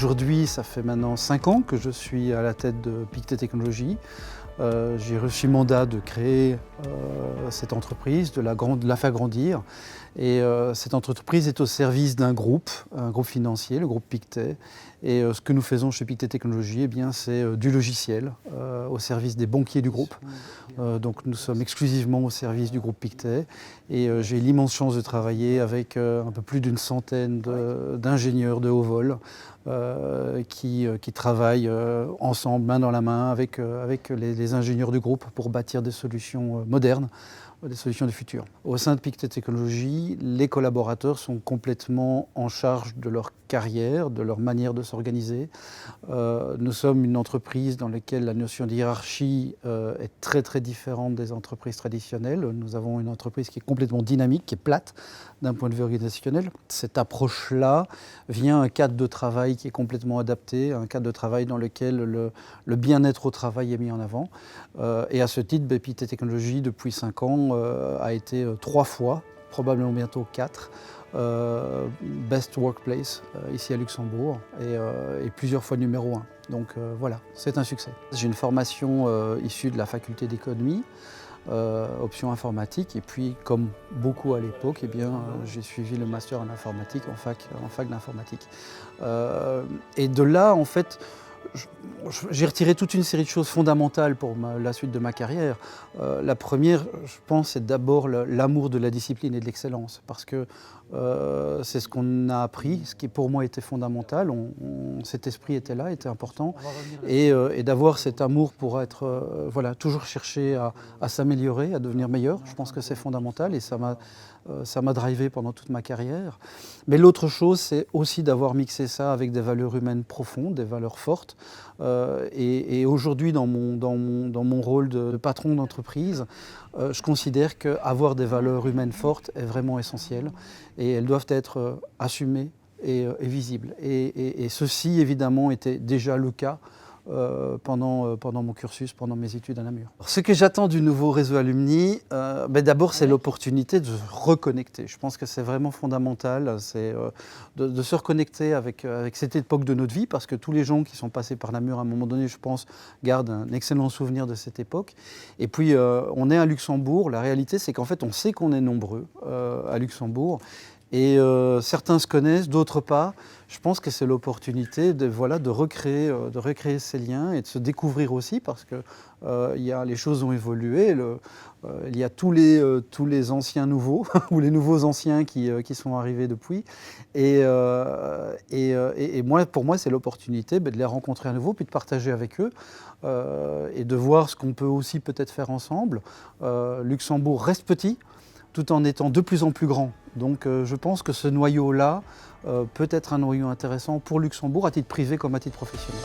Aujourd'hui, ça fait maintenant 5 ans que je suis à la tête de Pictet Technologies. J'ai reçu mandat de créer cette entreprise, de la faire grandir. Et cette entreprise est au service d'un groupe, un groupe financier, le groupe Pictet. Et ce que nous faisons chez Pictet Technologies, eh bien, c'est du logiciel au service des banquiers du groupe. Donc nous sommes exclusivement au service du groupe Pictet. Et j'ai l'immense chance de travailler avec un peu plus d'une centaine d'ingénieurs de haut vol qui travaillent ensemble, main dans la main, avec les ingénieurs du groupe pour bâtir des solutions modernes, des solutions du futur. Au sein de Pictet Technologies, les collaborateurs sont complètement en charge de leur carrière, de leur manière de s'organiser. Nous sommes une entreprise dans laquelle la notion de hiérarchie est très très différente des entreprises traditionnelles. Nous avons une entreprise qui est complètement dynamique, qui est plate d'un point de vue organisationnel. Cette approche-là vient un cadre de travail qui est complètement adapté, un cadre de travail dans lequel le bien-être au travail est mis en avant. Et à ce titre, Pictet Technologies, depuis 5 ans, a été 3 fois, probablement bientôt 4, Best Workplace ici à Luxembourg et plusieurs fois numéro 1. Donc voilà, c'est un succès. J'ai une formation issue de la faculté d'économie, option informatique, et puis comme beaucoup à l'époque, eh bien, j'ai suivi le master en informatique en fac d'informatique. Et de là, en fait, j'ai retiré toute une série de choses fondamentales pour la suite de ma carrière. La première, je pense, c'est d'abord l'amour de la discipline et de l'excellence, parce que c'est ce qu'on a appris, ce qui pour moi était fondamental. Cet esprit était là, était important, et d'avoir cet amour pour être, voilà, toujours chercher à s'améliorer, à devenir meilleur. Je pense que c'est fondamental, et ça m'a drivé pendant toute ma carrière. Mais l'autre chose, c'est aussi d'avoir mixé ça avec des valeurs humaines profondes, des valeurs fortes. Et aujourd'hui, dans mon rôle de patron d'entreprise, je considère qu'avoir des valeurs humaines fortes est vraiment essentiel, et elles doivent être assumées et visibles. Et ceci, évidemment, était déjà le cas pendant mon cursus, pendant mes études à Namur. Ce que j'attends du nouveau réseau Alumni, d'abord c'est l'opportunité de se reconnecter. Je pense que c'est vraiment fondamental, c'est de se reconnecter avec cette époque de notre vie, parce que tous les gens qui sont passés par Namur à un moment donné, je pense, gardent un excellent souvenir de cette époque. Et puis on est à Luxembourg, la réalité c'est qu'en fait on sait qu'on est nombreux à Luxembourg. Et certains se connaissent, d'autres pas. Je pense que c'est l'opportunité de recréer ces liens et de se découvrir aussi, parce que les choses ont évolué. Il y a tous les anciens nouveaux ou les nouveaux anciens qui sont arrivés depuis. Et pour moi, c'est l'opportunité de les rencontrer à nouveau, puis de partager avec eux et de voir ce qu'on peut aussi peut-être faire ensemble. Luxembourg reste petit, tout en étant de plus en plus grand. Donc je pense que ce noyau-là peut être un noyau intéressant pour Luxembourg, à titre privé comme à titre professionnel.